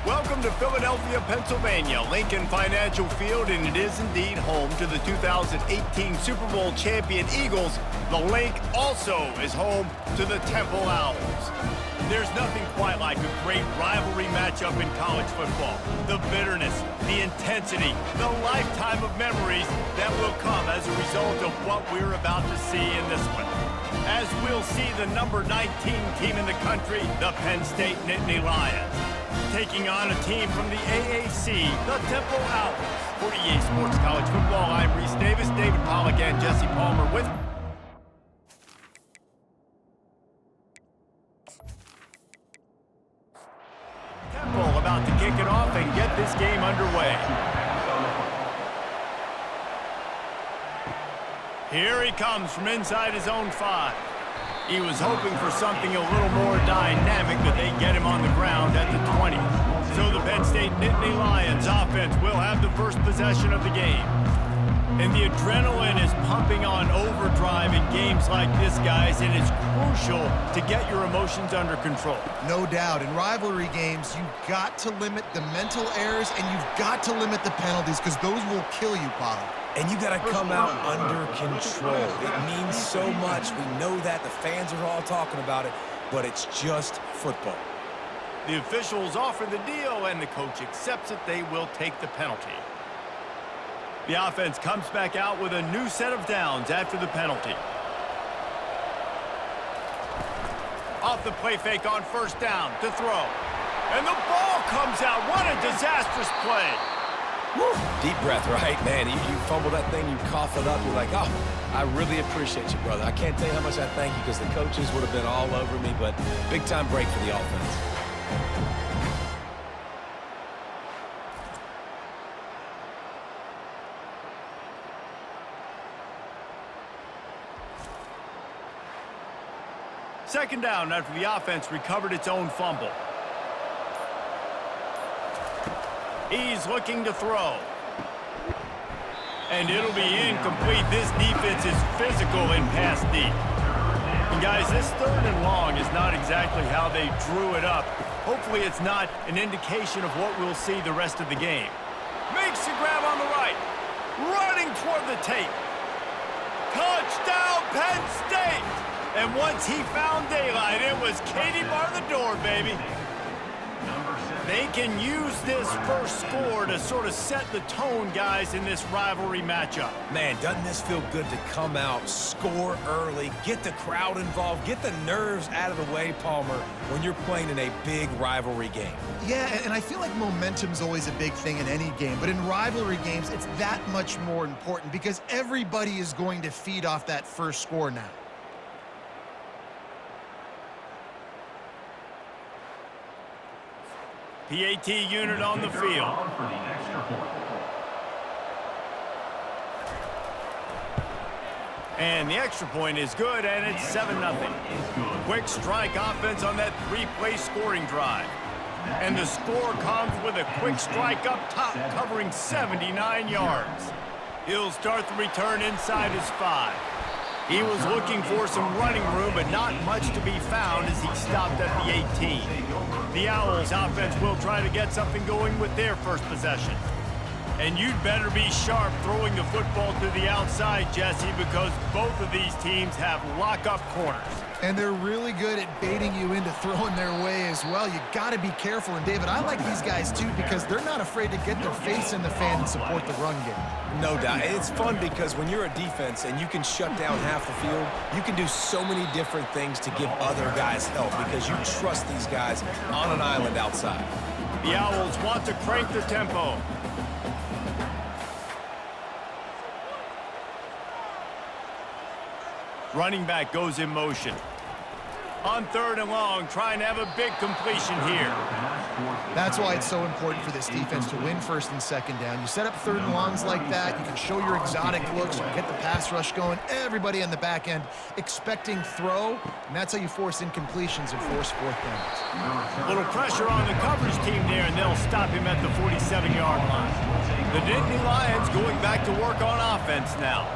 Welcome to Philadelphia, Pennsylvania, Lincoln Financial Field, and it is indeed home to the 2018 Super Bowl champion Eagles. The Link also is home to the Temple Owls. There's nothing quite like a great rivalry matchup in college football. The bitterness, the intensity, the lifetime of memories that will come as a result of what we're about to see in this one. As we'll see the number 19 team in the country, the Penn State Nittany Lions, taking on a team from the AAC, the Temple Owls. For EA Sports College Football, I'm Reese Davis, David Pollack, and Jesse Palmer with Temple about to kick it off and get this game underway. Here he comes from inside his own 5. He was hoping for something a little more dynamic, but they get him on the ground at the 20. So the Penn State Nittany Lions offense will have the first possession of the game. And the adrenaline is pumping on overdrive in games like this, guys, and it's crucial to get your emotions under control. No doubt. In rivalry games, you've got to limit the mental errors, and you've got to limit the penalties, because those will kill you, Pollard. And you got to come out under control. It means so much. We know that. The fans are all talking about it, but it's just football. The officials offer the deal, and the coach accepts it. They will take the penalty. The offense comes back out with a new set of downs after the penalty. Off the play fake on first down to throw. And the ball comes out. What a disastrous play. Woo. Deep breath, right? Man, you fumble that thing, you cough it up, you're like, oh, I really appreciate you, brother. I can't tell you how much I thank you, because the coaches would have been all over me, but big-time break for the offense. Second down after the offense recovered its own fumble. He's looking to throw. And it'll be incomplete. This defense is physical in pass deep. And guys, this 3rd and long is not exactly how they drew it up. Hopefully it's not an indication of what we'll see the rest of the game. Makes the grab on the right. Running toward the tape. Touchdown, Penn State! And once he found daylight, it was Katie bar the door, baby. They can use this first score to sort of set the tone, guys, in this rivalry matchup. Man, doesn't this feel good to come out, score early, get the crowd involved, get the nerves out of the way, Palmer, when you're playing in a big rivalry game? Yeah, and I feel like momentum's always a big thing in any game, but in rivalry games, it's that much more important because everybody is going to feed off that first score now. PAT unit on the field. And the extra point is good, and it's 7-0. Quick strike offense on that 3-play scoring drive. And the score comes with a quick strike up top, covering 79 yards. He'll start the return inside his 5. He was looking for some running room, but not much to be found as he stopped at the 18. The Owls offense will try to get something going with their first possession. And you'd better be sharp throwing the football to the outside, Jesse, because both of these teams have lock-up corners. And they're really good at baiting you into throwing their way as well. You got to be careful. And, David, I like these guys, too, because they're not afraid to get their face in the fan and support the run game. No doubt. It's fun because when you're a defense and you can shut down half the field, you can do so many different things to give other guys help because you trust these guys on an island outside. The Owls want to crank the tempo. Running back goes in motion. On 3rd and long, trying to have a big completion here. That's why it's so important for this defense to win 1st and 2nd down. You set up 3rd and longs like that, you can show your exotic looks, you can get the pass rush going, everybody on the back end expecting throw, and that's how you force incompletions and force 4th downs. A little pressure on the coverage team there, and they'll stop him at the 47-yard line. The Nittany Lions going back to work on offense now.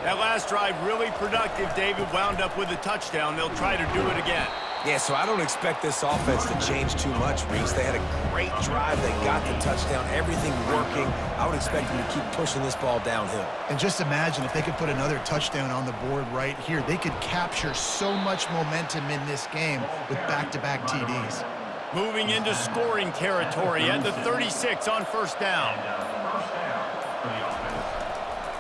That last drive really productive. David wound up with a touchdown. They'll try to do it again. Yeah, so I don't expect this offense to change too much, Reese. They had a great drive. They got the touchdown, everything working. I would expect them to keep pushing this ball downhill. And just imagine if they could put another touchdown on the board right here. They could capture so much momentum in this game with back-to-back TDs. Moving into scoring territory at the 36 on first down.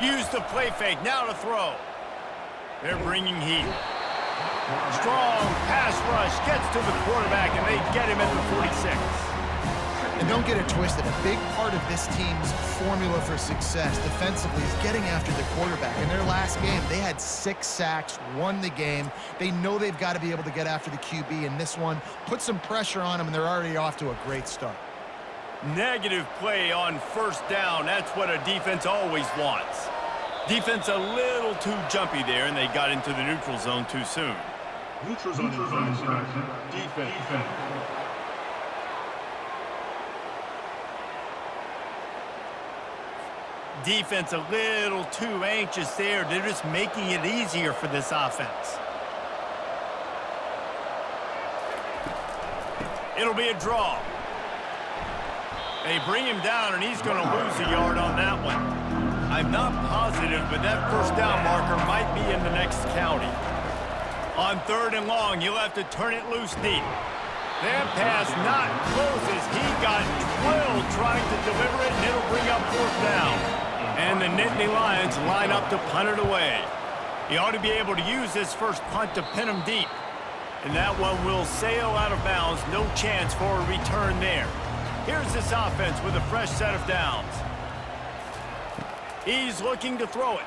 Use the play fake, now to throw. They're bringing heat. Strong pass rush gets to the quarterback, and they get him at the 46. And don't get it twisted. A big part of this team's formula for success defensively is getting after the quarterback. In their last game, they had 6 sacks, won the game. They know they've got to be able to get after the QB, and this one put some pressure on them, and they're already off to a great start. Negative play on first down. That's what a defense always wants. Defense a little too jumpy there, and they got into the neutral zone too soon. Neutral zone infraction. Defense. Defense a little too anxious there. They're just making it easier for this offense. It'll be a draw. They bring him down, and he's going to lose a yard on that one. I'm not positive, but that first down marker might be in the next county. On 3rd and long, you'll have to turn it loose deep. That pass not close as he got drilled trying to deliver it, and it'll bring up 4th down. And the Nittany Lions line up to punt it away. He ought to be able to use this first punt to pin him deep. And that one will sail out of bounds. No chance for a return there. Here's this offense with a fresh set of downs. He's looking to throw it.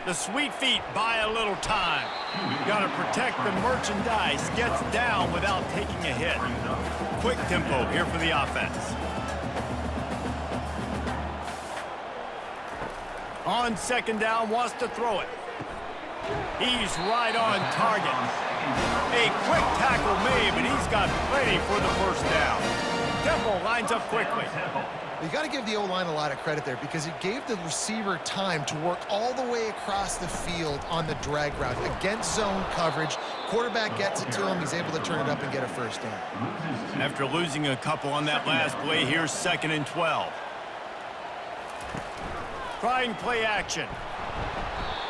The sweet feet buy a little time. Got to protect the merchandise. Gets down without taking a hit. Quick tempo here for the offense. On 2nd down, wants to throw it. He's right on target. A quick tackle made, but he's got plenty for the first down. Temple lines up quickly. You got to give the O-line a lot of credit there because it gave the receiver time to work all the way across the field on the drag route against zone coverage. Quarterback gets it to him. He's able to turn it up and get a first down. After losing a couple on that last play, here's 2nd and 12. Trying play action.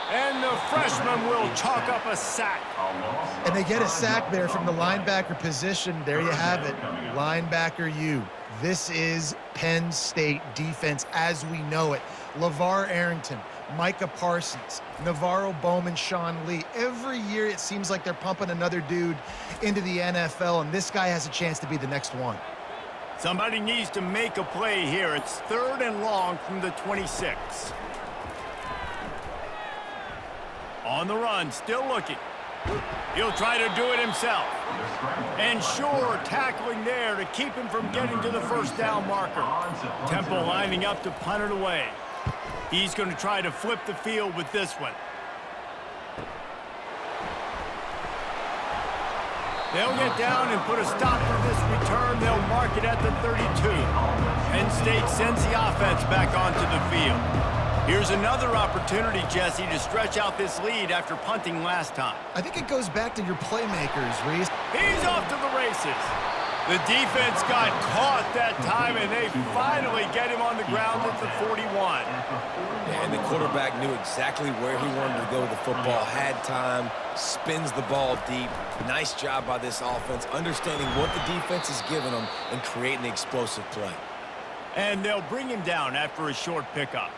And the freshman will chalk up a sack. And they get a sack there from the linebacker position. There you have it. Linebacker U. This is Penn State defense as we know it. LeVar Arrington, Micah Parsons, Navarro Bowman, Sean Lee. Every year it seems like they're pumping another dude into the NFL, and this guy has a chance to be the next one. Somebody needs to make a play here. It's 3rd and long from the 26. On the run, still looking. He'll try to do it himself. And sure, tackling there to keep him from getting to the first down marker. Temple lining up to punt it away. He's going to try to flip the field with this one. They'll get down and put a stop to this return. They'll mark it at the 32. Penn State sends the offense back onto the field. Here's another opportunity, Jesse, to stretch out this lead after punting last time. I think it goes back to your playmakers, Reese. He's off to the races. The defense got caught that time, and they finally get him on the ground at the 41. And the quarterback knew exactly where he wanted to go with the football, had time, spins the ball deep. Nice job by this offense, understanding what the defense is giving them and creating an explosive play. And they'll bring him down after a short pickup.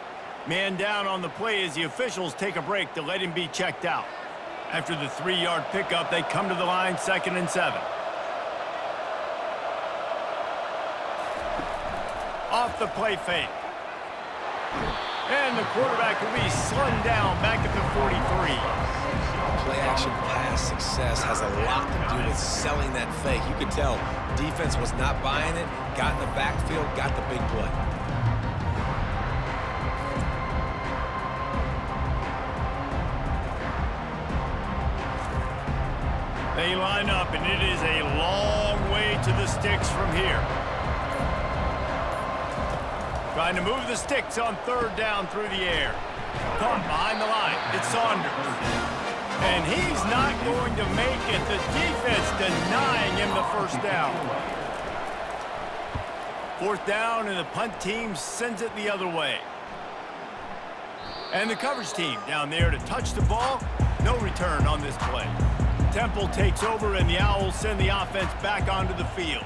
Man down on the play as the officials take a break to let him be checked out. After the 3-yard pickup, they come to the line, 2nd and 7. Off the play fake. And the quarterback will be slung down back at the 43. Play-action pass success has a lot to do with selling that fake. You could tell defense was not buying it, got in the backfield, got the big play. They line up, and it is a long way to the sticks from here. Trying to move the sticks on 3rd down through the air. Caught behind the line. It's Saunders. And he's not going to make it. The defense denying him the first down. Fourth down, and the punt team sends it the other way. And the coverage team down there to touch the ball. No return on this play. Temple takes over, and the Owls send the offense back onto the field.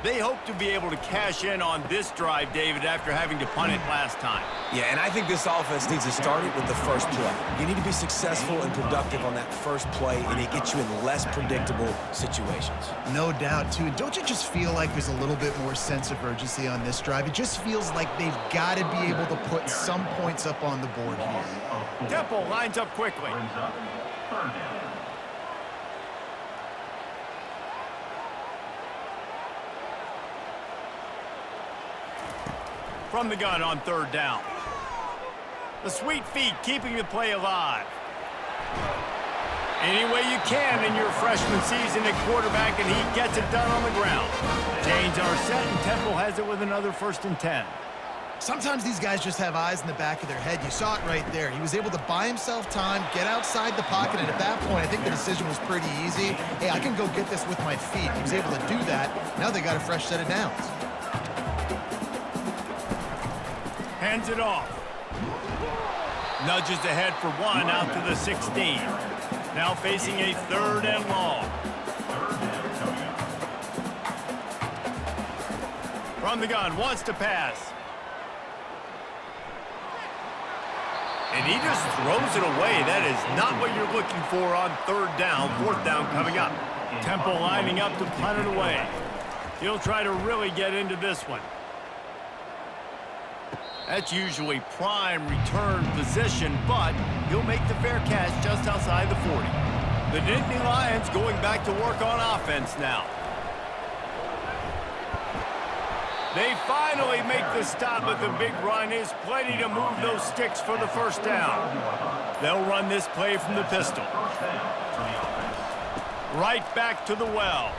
They hope to be able to cash in on this drive, David, after having to punt it last time. Yeah, and I think this offense needs to start it with the first play. You need to be successful and productive on that first play, and it gets you in less predictable situations. No doubt, too. Don't you just feel like there's a little bit more sense of urgency on this drive? It just feels like they've got to be able to put some points up on the board here. Temple lines up quickly. From the gun on third down. The sweet feet keeping the play alive. Any way you can in your freshman season at quarterback, and he gets it done on the ground. Chains are set, and Temple has it with another 1st and 10. Sometimes these guys just have eyes in the back of their head. You saw it right there. He was able to buy himself time, get outside the pocket, and at that point, I think the decision was pretty easy. Hey, I can go get this with my feet. He was able to do that. Now they got a fresh set of downs. Hands it off. Nudges ahead for one out to the 16. Now facing a 3rd and long. From the gun, wants to pass. And he just throws it away. That is not what you're looking for on 3rd down. 4th down coming up. Temple lining up to punt it away. He'll try to really get into this one. That's usually prime return position, but he'll make the fair catch just outside the 40. The Nittany Lions going back to work on offense now. They finally make the stop, but the big run is plenty to move those sticks for the 1st down. They'll run this play from the pistol. Right back to the well.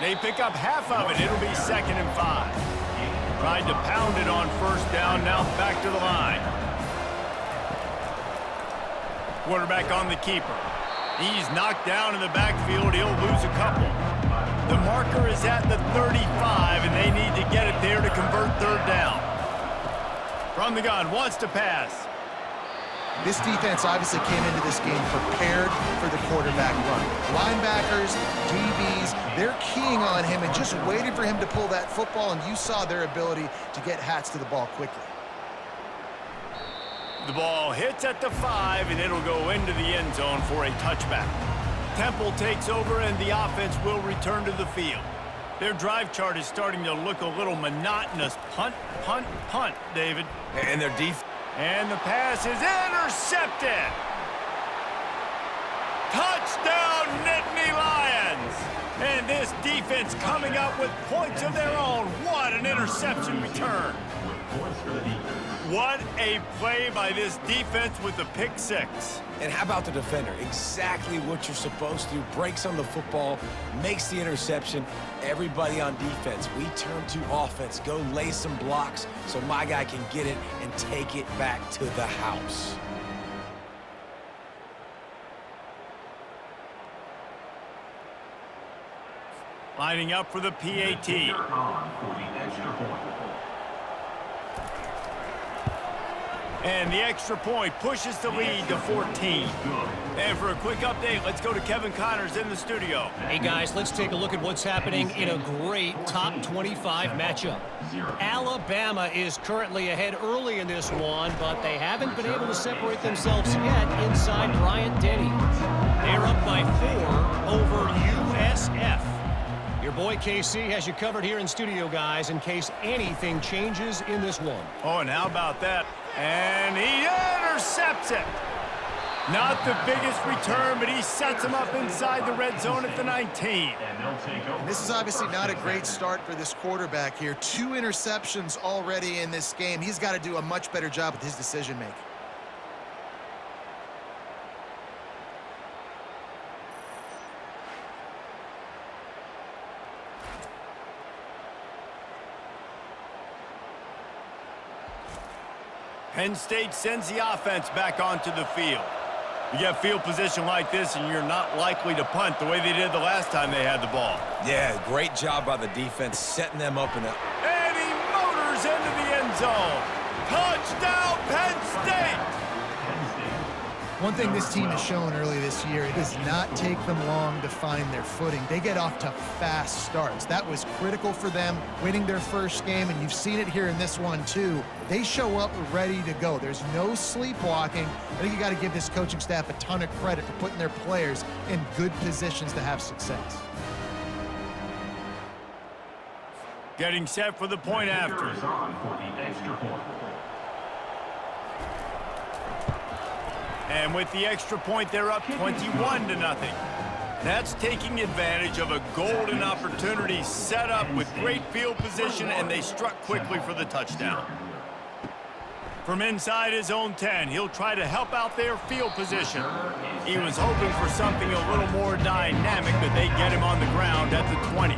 They pick up half of it. It'll be 2nd and 5. Tried to pound it on 1st down, now back to the line. Quarterback on the keeper. He's knocked down in the backfield. He'll lose a couple. The marker is at the 35, and they need to get it there to convert 3rd down. From the gun, wants to pass. This defense obviously came into this game prepared for the quarterback run. Linebackers, DBs, they're keying on him and just waiting for him to pull that football, and you saw their ability to get hats to the ball quickly. The ball hits at the 5, and it'll go into the end zone for a touchback. Temple takes over, and the offense will return to the field. Their drive chart is starting to look a little monotonous. Punt, punt, punt, David. And their defense. And the pass is intercepted. Touchdown, Nittany Lions. And this defense coming up with points of their own. What an interception return. What a play by this defense with the pick 6. And how about the defender? Exactly what you're supposed to do. Breaks on the football, makes the interception. Everybody on defense, we turn to offense. Go lay some blocks so my guy can get it and take it back to the house. Lining up for the PAT. And the extra point pushes the lead to 14. And for a quick update, let's go to Kevin Connors in the studio. Hey, guys, let's take a look at what's happening in a great top 25 matchup. Alabama is currently ahead early in this one, but they haven't been able to separate themselves yet inside Bryant-Denny. They're up by 4 over USF. Your boy KC has you covered here in studio, guys, in case anything changes in this one. Oh, and how about that? And he intercepts it. Not the biggest return, but he sets him up inside the red zone at the 19. And this is obviously not a great start for this quarterback here. 2 interceptions already in this game. He's got to do a much better job with his decision-making. Penn State sends the offense back onto the field. You get field position like this, and you're not likely to punt the way they did the last time they had the ball. Yeah, great job by the defense setting them up in that. And he motors into the end zone. Touchdown, Penn State! One thing this team has shown early this year, it does not take them long to find their footing. They get off to fast starts. That was critical for them winning their first game, and you've seen it here in this one too. They show up ready to go. There's no sleepwalking. I think you got to give this coaching staff a ton of credit for putting their players in good positions to have success. Getting set for the point after. And with the extra point, they're up 21-0. That's taking advantage of a golden opportunity set up with great field position, and they struck quickly for the touchdown. From inside his own 10, he'll try to help out their field position. He was hoping for something a little more dynamic, but they get him on the ground at the 20.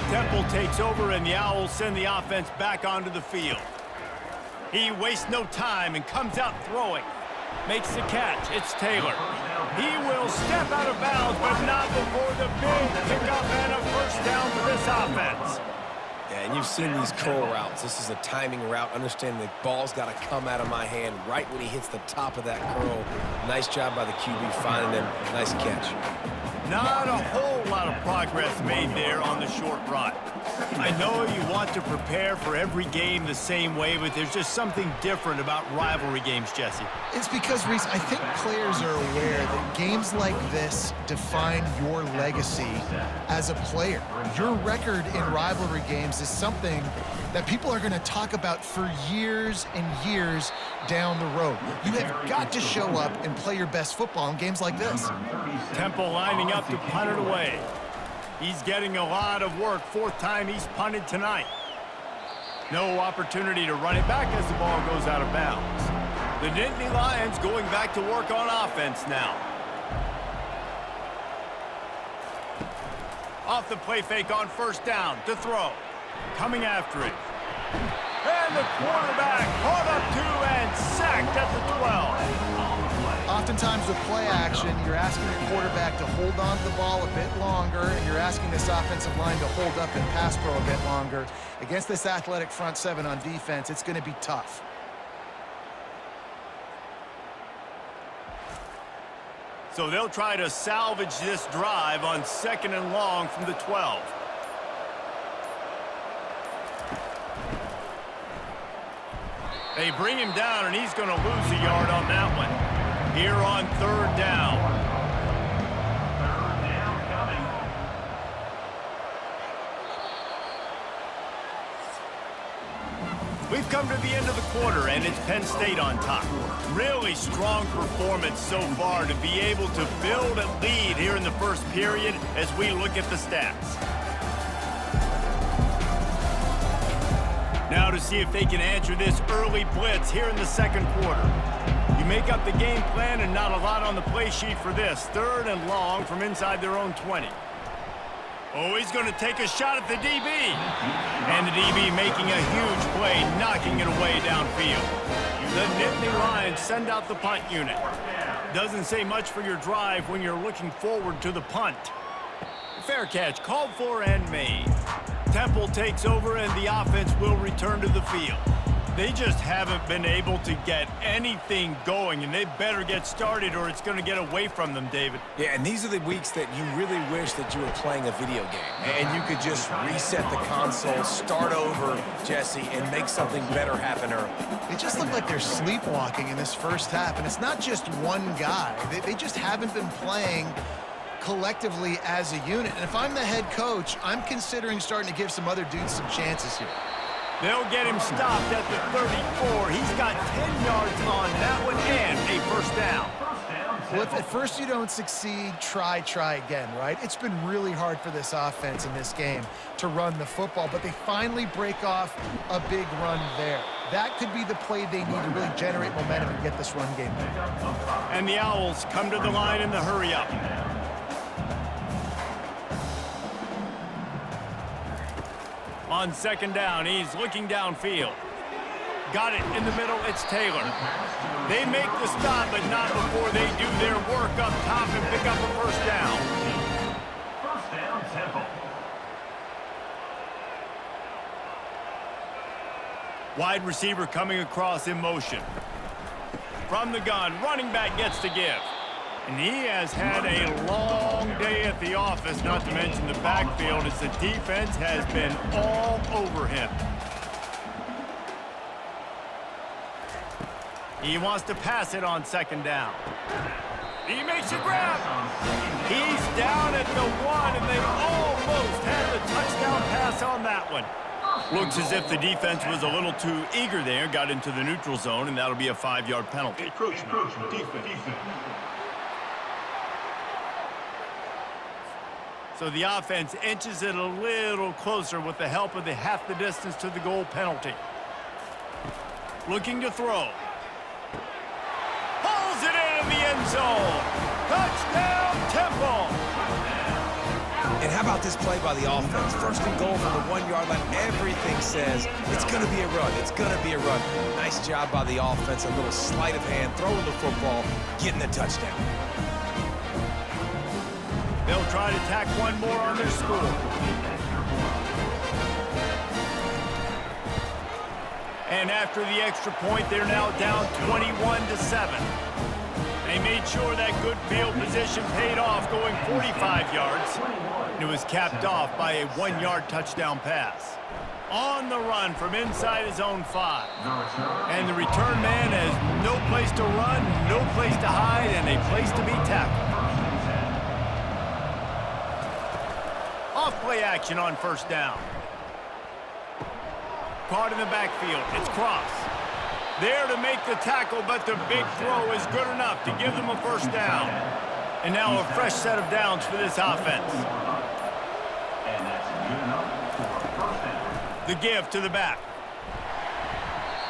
Temple takes over, and the Owls send the offense back onto the field. He wastes no time and comes out throwing. Makes the catch. It's Taylor. He will step out of bounds, but not before the big pickup and a first down for this offense. Yeah, and you've seen these curl routes. This is a timing route. Understanding the ball's got to come out of my hand right when he hits the top of that curl. Nice job by the QB finding him. Nice catch. Not a whole lot of progress made there on the short run. I know you want to prepare for every game the same way, but there's just something different about rivalry games, Jesse. It's because, Reese, I think players are aware that games like this define your legacy as a player. Your record in rivalry games is something that people are going to talk about for years and years down the road. You have got to show up and play your best football in games like this. Temple lining up to punt it away. He's getting a lot of work. Fourth time he's punted tonight. No opportunity to run it back as the ball goes out of bounds. The Nittany Lions going back to work on offense now. Off the play fake on first down to throw. Coming after it. And the quarterback caught up to and sacked at the 12. Oftentimes with play action, you're asking your quarterback to hold on to the ball a bit longer, and you're asking this offensive line to hold up and pass pro a bit longer. Against this athletic front seven on defense, it's going to be tough. So they'll try to salvage this drive on 2nd and long from the 12. They bring him down, and he's going to lose a yard on that one. Here on 3rd down. We've come to the end of the quarter, and it's Penn State on top. Really strong performance so far to be able to build a lead here in the first period as we look at the stats. Now to see if they can answer this early blitz here in the second quarter. You make up the game plan and not a lot on the play sheet for this. 3rd and long from inside their own 20. Oh, he's going to take a shot at the DB. And the DB making a huge play, knocking it away downfield. The Nittany Lions send out the punt unit. Doesn't say much for your drive when you're looking forward to the punt. Fair catch, called for and made. Temple takes over and the offense will return to the field. They just haven't been able to get anything going, and they better get started or it's going to get away from them, David. Yeah, and these are the weeks that you really wish that you were playing a video game and you could just reset the console, start over, Jesse, and make something better happen early. It just looked like they're sleepwalking in this first half, and it's not just one guy. They just haven't been playing collectively as a unit. And if I'm the head coach, I'm considering starting to give some other dudes some chances here. They'll get him stopped at the 34. He's got 10 yards on that one and a first down. Well, if at first you don't succeed, try again, right? It's been really hard for this offense in this game to run the football, but they finally break off a big run there. That could be the play they need to really generate momentum and get this run game going. And the Owls come to the line in the hurry-up. On 2nd down, he's looking downfield. Got it in the middle, it's Taylor. They make the stop, but not before they do their work up top and pick up a first down. First down, Temple. Wide receiver coming across in motion. From the gun, running back gets to give. And he has had a long day at the office, not to mention the backfield, as the defense has been all over him. He wants to pass it on second down. He makes a grab. He's down at the 1, and they almost had the touchdown pass on that one. Looks as if the defense was a little too eager there, got into the neutral zone, and that'll be a 5-yard penalty. Encroachment. Defense. So the offense inches it a little closer with the help of the half the distance to the goal penalty. Looking to throw. Pulls it in the end zone. Touchdown, Temple. And how about this play by the offense? First and goal from the 1-yard line. Everything says it's going to be a run. It's going to be a run. Nice job by the offense. A little sleight of hand, throwing the football, getting the touchdown. They'll try to tack one more on their score. And after the extra point, they're now down 21-7. They made sure that good field position paid off, going 45 yards. It was capped off by a 1-yard touchdown pass. On the run from inside his own 5. And the return man has no place to run, no place to hide, and a place to be tackled. Off-play action on first down. Caught in the backfield. It's Cross. There to make the tackle, but the big throw is good enough to give them a first down. And now a fresh set of downs for this offense. And that's good enough for a first down. The give to the back.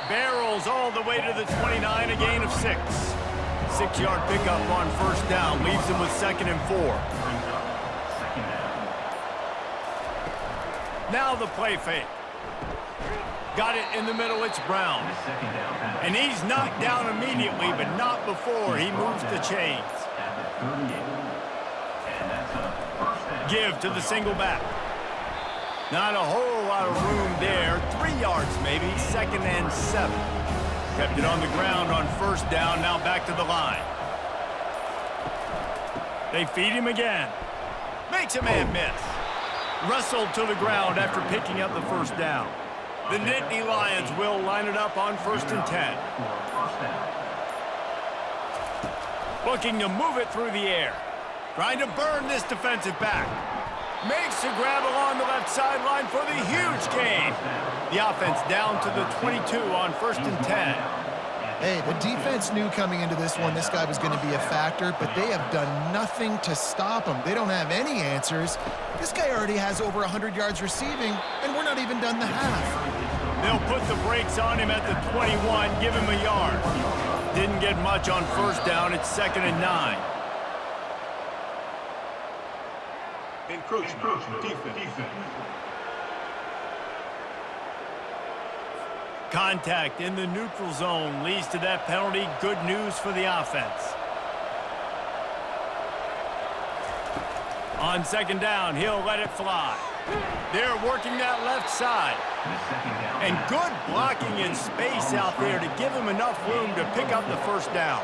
Barrels all the way to the 29, a gain of 6. 6-yard pickup on first down leaves them with 2nd and 4. Second down. Now the play fake. Got it in the middle, it's Brown. Second down. And he's knocked down immediately, but not before he moves the chains. At the 38. And that's a first down. Give to the single back. Not a whole lot of room there. 3 yards maybe, 2nd and 7. Kept it on the ground on first down, now back to the line. They feed him again. Makes a man miss. Wrestled to the ground after picking up the first down. The Nittany Lions will line it up on 1st and 10. Looking to move it through the air. Trying to burn this defensive back. Makes a grab along the left sideline for the huge gain. The offense down to the 22 on 1st and 10. Hey, the defense knew coming into this one this guy was going to be a factor, but they have done nothing to stop him. They don't have any answers. This guy already has over 100 yards receiving, and we're not even done the half. They'll put the brakes on him at the 21, give him a yard. Didn't get much on first down. It's 2nd and 9. Encroachment. Defense. Contact in the neutral zone leads to that penalty. Good news for the offense. On 2nd down, he'll let it fly. They're working that left side. And good blocking in space out there to give him enough room to pick up the first down.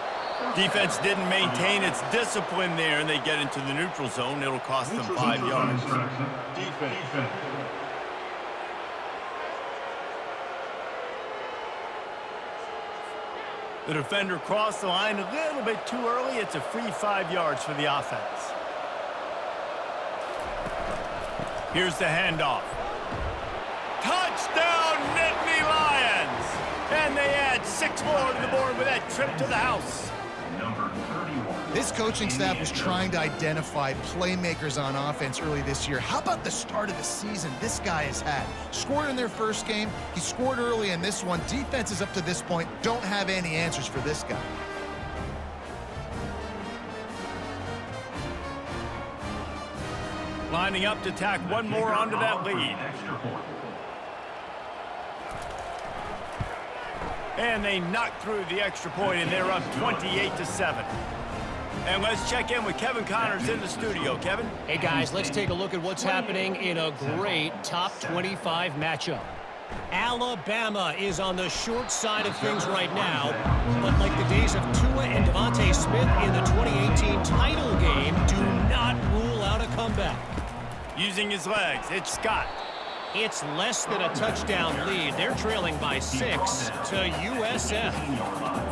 Defense didn't maintain its discipline there, and they get into the neutral zone. It'll cost them 5 yards. Defense. The defender crossed the line a little bit too early. It's a free 5 yards for the offense. Here's the handoff. Touchdown, Nittany Lions! And they add 6 more to the board with that trip to the house. Number 31. This coaching staff was trying to identify playmakers on offense early this year. How about the start of the season this guy has had? Scored in their first game. He scored early in this one. Defenses up to this point don't have any answers for this guy. Lining up to tack one more onto that lead. Extra point. And they knocked through the extra point, and they're up 28-7. And let's check in with Kevin Connors in the studio. Kevin? Hey, guys, let's take a look at what's happening in a great top 25 matchup. Alabama is on the short side of things right now, but like the days of Tua and Devontae Smith in the 2018 title game, do not rule out a comeback. Using his legs, it's Scott. It's less than a touchdown lead. They're trailing by 6 to USF.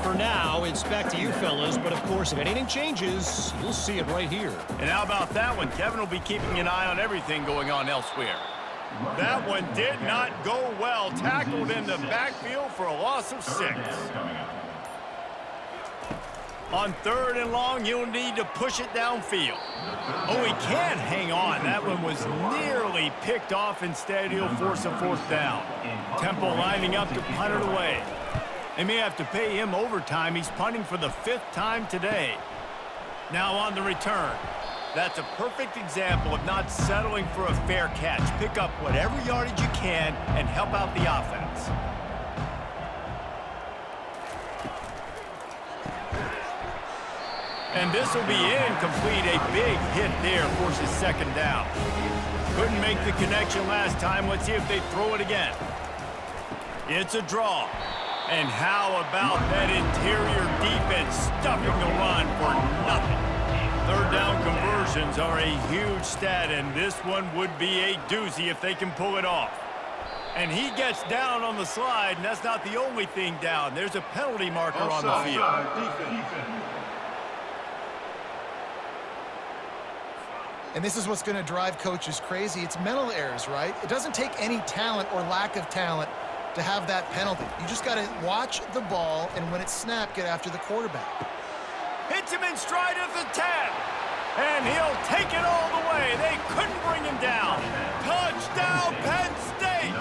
For now, it's back to you fellas, but of course, if anything changes, you'll see it right here. And how about that one? Kevin will be keeping an eye on everything going on elsewhere. That one did not go well. Tackled in the backfield for a loss of 6. On 3rd and long, you'll need to push it downfield. Oh, he can't hang on. That one was nearly picked off. Instead, he'll force a 4th down. Temple lining up to punt it away. They may have to pay him overtime. He's punting for the 5th time today. Now on the return. That's a perfect example of not settling for a fair catch. Pick up whatever yardage you can and help out the offense. And this will be incomplete. A big hit there forces 2nd down. Couldn't make the connection last time. Let's see if they throw it again. It's a draw. And how about that interior defense stuffing the run for nothing? 3rd down conversions are a huge stat, and this one would be a doozy if they can pull it off. And he gets down on the slide, and that's not the only thing down. There's a penalty marker on the field. And this is what's going to drive coaches crazy. It's mental errors, right? It doesn't take any talent or lack of talent to have that penalty. You just got to watch the ball, and when it's snapped, get after the quarterback. Hits him in stride at the 10. And he'll take it all the way. They couldn't bring him down. Touchdown, Penn State!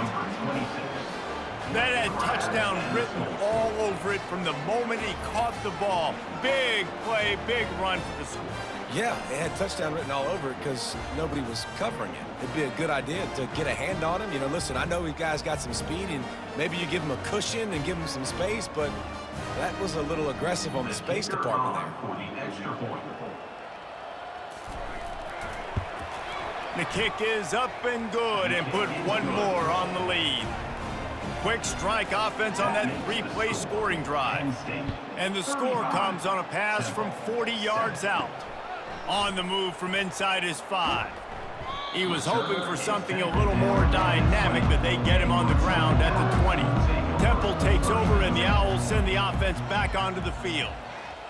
That had touchdown written all over it from the moment he caught the ball. Big play, big run for the school. Yeah, it had touchdown written all over it because nobody was covering it. It'd be a good idea to get a hand on him. You know, listen, I know you guys got some speed, and maybe you give him a cushion and give him some space, but that was a little aggressive on the space department there. The kick is up and good, and put one more on the lead. Quick strike offense on that 3-play scoring drive. And the score comes on a pass from 40 yards out. On the move from inside his 5. He was hoping for something a little more dynamic, but they get him on the ground at the 20. Temple takes over, and the Owls send the offense back onto the field.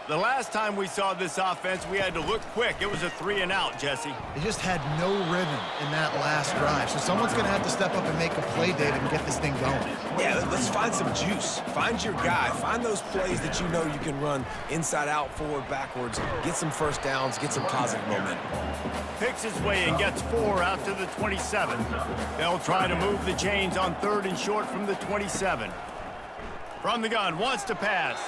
The last time we saw this offense, we had to look quick. It was a 3-and-out, Jesse. They just had no rhythm in that last drive. So someone's going to have to step up and make a play, David, and get this thing going. Yeah, let's find some juice. Find your guy. Find those plays that you know you can run inside out, forward, backwards. Get some first downs. Get some positive momentum. Picks his way and gets 4 out to the 27. They'll try to move the chains on 3rd and short from the 27. From the gun, wants to pass.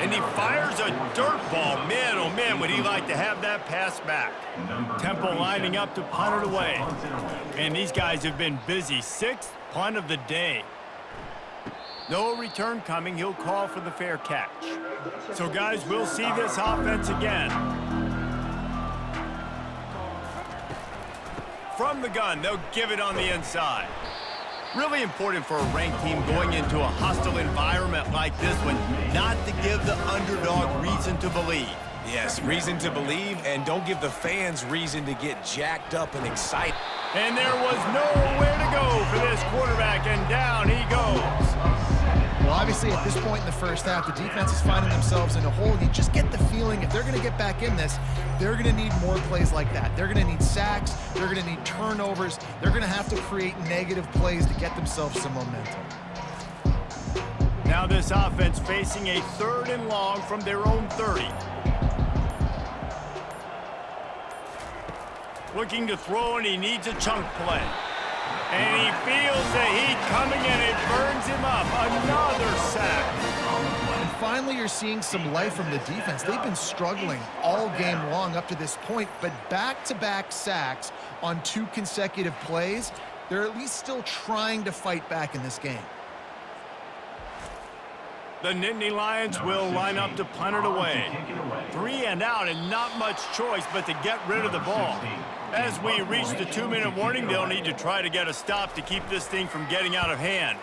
And he fires a dirt ball. Man, oh man, would he like to have that pass back. Temple lining up to punt it away. And these guys have been busy. 6th punt of the day. No return coming. He'll call for the fair catch. So, guys, we'll see this offense again. From the gun, they'll give it on the inside. Really important for a ranked team going into a hostile environment like this one, not to give the underdog reason to believe. Yes, reason to believe, and don't give the fans reason to get jacked up and excited. And there was nowhere to go for this quarterback, and down he goes. Well, obviously, at this point in the first half, the defense is finding themselves in a hole. You just get the feeling if they're going to get back in this, they're going to need more plays like that. They're going to need sacks. They're going to need turnovers. They're going to have to create negative plays to get themselves some momentum. Now this offense facing a 3rd and long from their own 30. Looking to throw, and he needs a chunk play. And he feels the heat coming, and it burns him up. Another sack. And finally, you're seeing some life from the defense. They've been struggling all game long up to this point, but back-to-back sacks on 2 consecutive plays, they're at least still trying to fight back in this game. The Nittany Lions will line up to punt it away. 3 and out and not much choice but to get rid of the ball. As we reach the 2-minute warning, they'll need to try to get a stop to keep this thing from getting out of hand.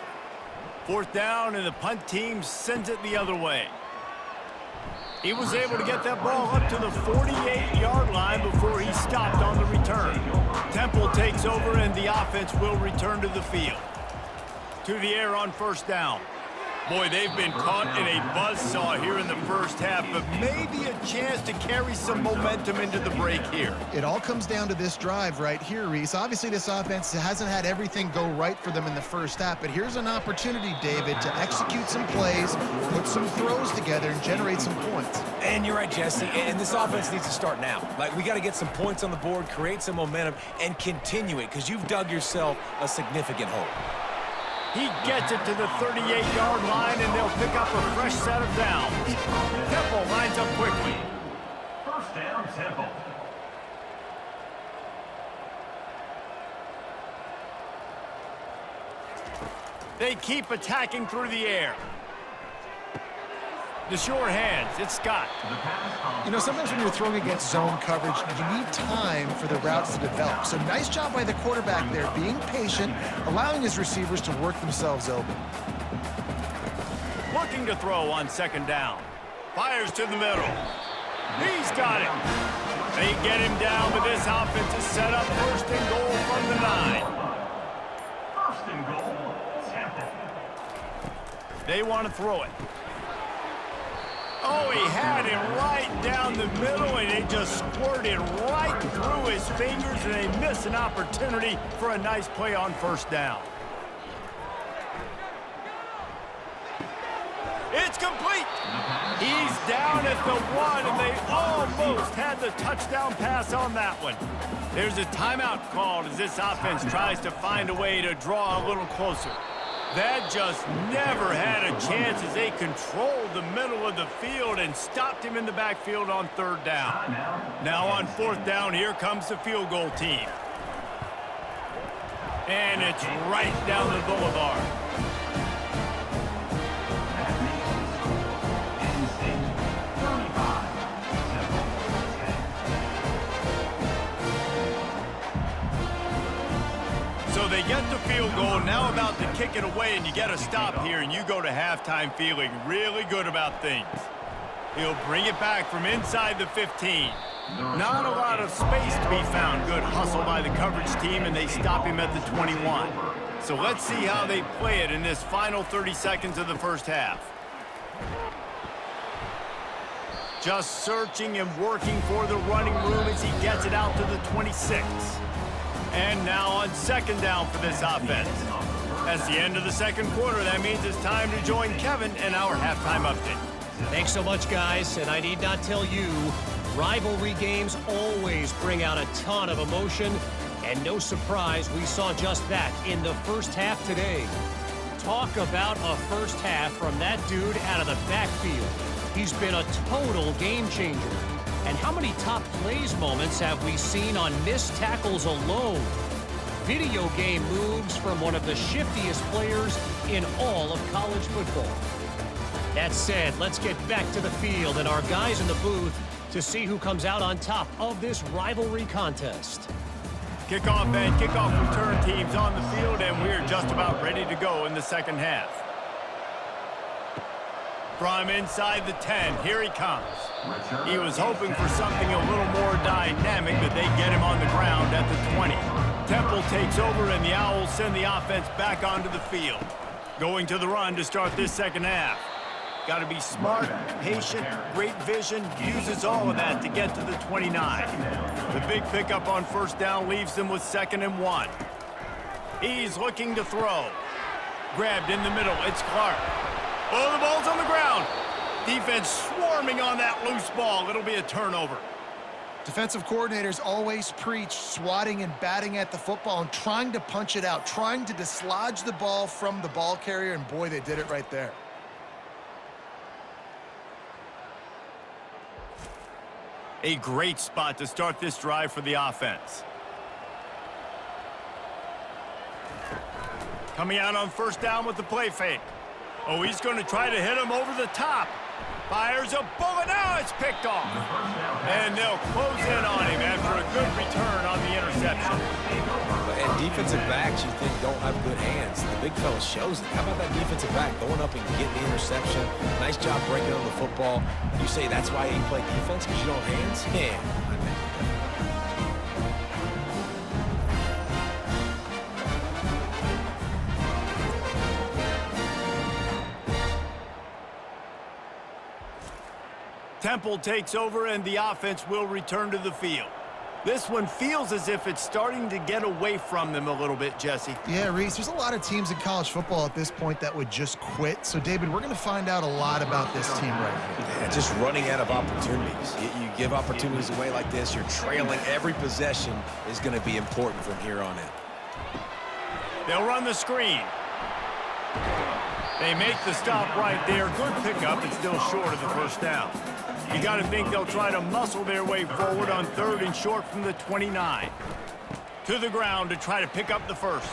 4th down, and the punt team sends it the other way. He was able to get that ball up to the 48-yard line before he stopped on the return. Temple takes over, and the offense will return to the field. To the air on 1st down. Boy, they've been caught in a buzzsaw here in the first half, but maybe a chance to carry some momentum into the break here. It all comes down to this drive right here, Reese. Obviously, this offense hasn't had everything go right for them in the first half, but here's an opportunity, David, to execute some plays, put some throws together, and generate some points. And you're right, Jesse, and this offense needs to start now. Like, we got to get some points on the board, create some momentum, and continue it, because you've dug yourself a significant hole. He gets it to the 38-yard line, and they'll pick up a fresh set of downs. Temple lines up quickly. 1st down, Temple. They keep attacking through the air. The sure hands, it's Scott. You know, sometimes when you're throwing against zone coverage, you need time for the routes to develop. So nice job by the quarterback there, being patient, allowing his receivers to work themselves open. Looking to throw on 2nd down. Fires to the middle. He's got it. They get him down, but this offense is set up 1st and goal from the 9. 1st and goal, Temple. They want to throw it. Oh, he had him right down the middle, and it just squirted right through his fingers, and they miss an opportunity for a nice play on 1st down. It's complete. He's down at the 1, and they almost had the touchdown pass on that one. There's a timeout called as this offense tries to find a way to draw a little closer. That just never had a chance as they controlled the middle of the field and stopped him in the backfield on 3rd down. Now on 4th down, here comes the field goal team. And it's right down the boulevard. So they get the field goal, now about to kick it away, and you get a stop here, and you go to halftime feeling really good about things. He'll bring it back from inside the 15. Not a lot of space to be found. Good hustle by the coverage team, and they stop him at the 21. So let's see how they play it in this final 30 seconds of the first half. Just searching and working for the running room as he gets it out to the 26. And now on 2nd down for this offense. That's the end of the 2nd quarter. That means it's time to join Kevin in our halftime update. Thanks so much, guys. And I need not tell you, rivalry games always bring out a ton of emotion. And no surprise, we saw just that in the first half today. Talk about a first half from that dude out of the backfield. He's been a total game changer. And how many top plays moments have we seen on missed tackles alone? Video game moves from one of the shiftiest players in all of college football. That said, let's get back to the field and our guys in the booth to see who comes out on top of this rivalry contest. Kickoff and kickoff return teams on the field, and we're just about ready to go in the 2nd half. From inside the 10, here he comes. He was hoping for something a little more dynamic, but they get him on the ground at the 20. Temple takes over, and the Owls send the offense back onto the field. Going to the run to start this 2nd half. Got to be smart, patient, great vision, uses all of that to get to the 29. The big pickup on 1st down leaves them with 2nd and 1. He's looking to throw. Grabbed in the middle, it's Clark. Oh, the ball's on the ground. Defense swarming on that loose ball. It'll be a turnover. Defensive coordinators always preach swatting and batting at the football and trying to punch it out, trying to dislodge the ball from the ball carrier, and boy, they did it right there. A great spot to start this drive for the offense. Coming out on 1st down with the play fake. Oh, he's going to try to hit him over the top. Fires a bullet. Now it's picked off. And they'll close in on him after a good return on the interception. And defensive backs you think don't have good hands. The big fella shows it. How about that defensive back going up and getting the interception? Nice job breaking on the football. You say that's why you play defense because you don't have hands? Yeah. Temple takes over and the offense will return to the field. This one feels as if it's starting to get away from them a little bit, Jesse. Yeah, Reese, there's a lot of teams in college football at this point that would just quit. So, David, we're going to find out a lot about this team right here. Yeah, just running out of opportunities. You give opportunities away like this, you're trailing. Every possession is going to be important from here on in. They'll run the screen. They make the stop right there. Good pickup, but still short of the first down. You got to think they'll try to muscle their way forward on 3rd and short from the 29. To the ground to try to pick up the first.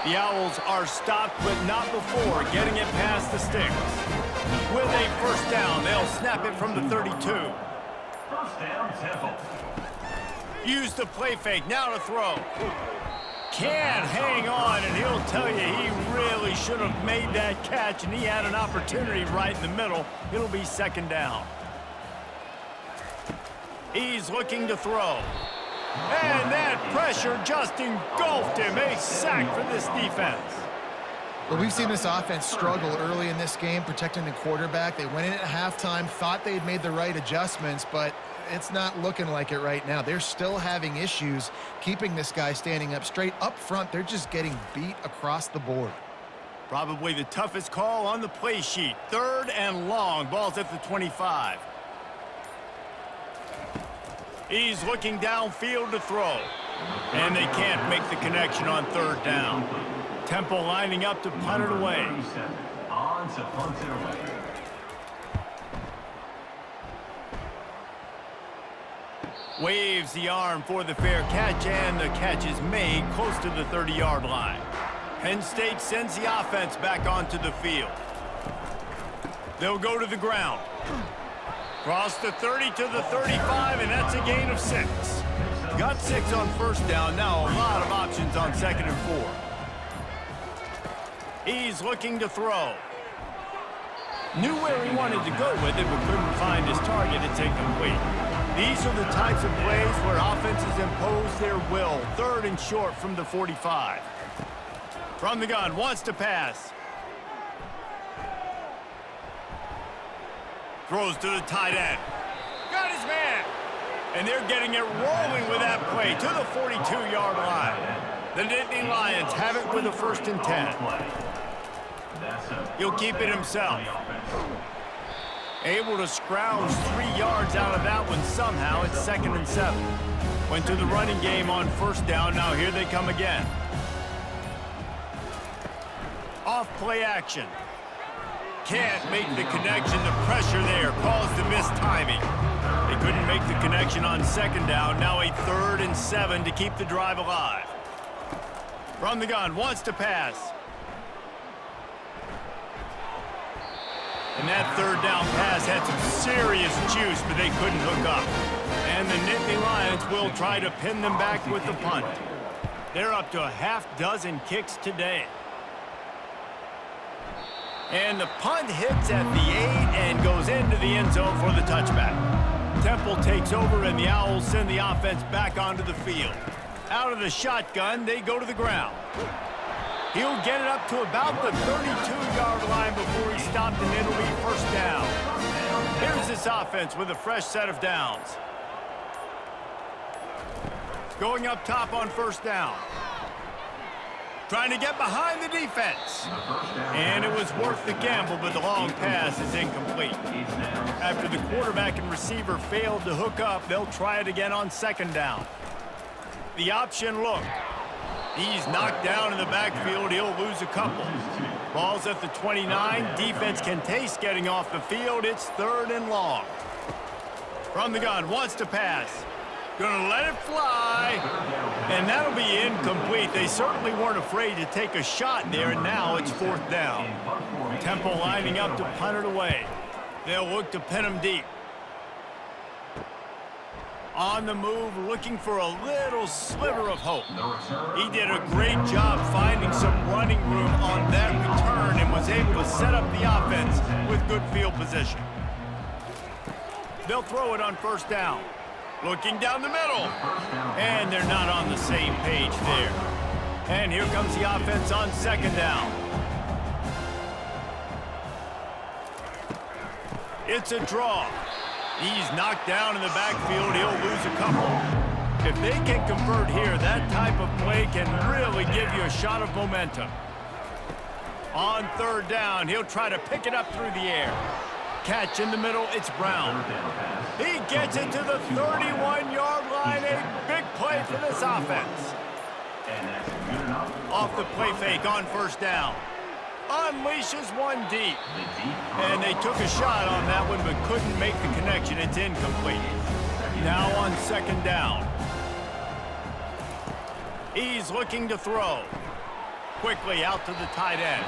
The Owls are stopped, but not before getting it past the sticks. With a first down, they'll snap it from the 32. First down, Temple. Use the play fake, now to throw. Can't hang on, and he'll tell you he really should have made that catch, and he had an opportunity right in the middle. It'll be 2nd down. He's looking to throw. And that pressure just engulfed him. A sack for this defense. Well, we've seen this offense struggle early in this game, protecting the quarterback. They went in at halftime, thought they'd made the right adjustments, but it's not looking like it right now. They're still having issues keeping this guy standing up straight. Up front, they're just getting beat across the board. Probably the toughest call on the play sheet. 3rd and long. Ball's at the 25. He's looking downfield to throw. And they can't make the connection on 3rd down. Temple lining up to punt it away. On to punt it away. Waves the arm for the fair catch, and the catch is made close to the 30-yard line. Penn State sends the offense back onto the field. They'll go to the ground. Cross the 30 to the 35, and that's a gain of 6. Got 6 on first down. Now a lot of options on 2nd and 4. He's looking to throw. Knew where he wanted to go with it, but couldn't find his target. It's incomplete. These are the types of plays where offenses impose their will. 3rd and short from the 45. From the gun, wants to pass. Throws to the tight end. Got his man. And they're getting it rolling with that play to the 42-yard line. The Nittany Lions have it with a 1st and 10. He'll keep it himself. Able to scrounge 3 yards out of that one somehow. It's 2nd and 7. Went to the running game on first down. Now here they come again. Off play action. Can't make the connection. The pressure there caused the missed timing. They couldn't make the connection on 2nd down. Now a 3rd and 7 to keep the drive alive. From the gun, wants to pass. And that 3rd down pass had some serious juice, but they couldn't hook up. And the Nittany Lions will try to pin them back with the punt. They're up to a half dozen kicks today. And the punt hits at the 8 and goes into the end zone for the touchback. Temple takes over, and the Owls send the offense back onto the field. Out of the shotgun, they go to the ground. He'll get it up to about the 32-yard line before he's stopped, and it'll be 1st down. Here's this offense with a fresh set of downs. Going up top on 1st down. Trying to get behind the defense. And it was worth the gamble, but the long pass is incomplete. After the quarterback and receiver failed to hook up, they'll try it again on 2nd down. The option look. He's knocked down in the backfield. He'll lose a couple. Ball's at the 29. Defense can taste getting off the field. It's 3rd and long. From the gun, wants to pass. Gonna let it fly. And that'll be incomplete. They certainly weren't afraid to take a shot there, and now it's 4th down. Temple lining up to punt it away. They'll look to pin him deep. On the move, looking for a little sliver of hope. He did a great job finding some running room on that return and was able to set up the offense with good field position. They'll throw it on first down. Looking down the middle. And they're not on the same page there. And here comes the offense on second down. It's a draw. He's knocked down in the backfield. He'll lose a couple. If they can convert here, that type of play can really give you a shot of momentum. On third down, he'll try to pick it up through the air. Catch in the middle, it's Brown. He gets it to the 31-yard line. A big play for this offense. Off the play fake on first down. Unleashes one deep. And they took a shot on that one but couldn't make the connection. It's incomplete. Now on second down. He's looking to throw. Quickly out to the tight end.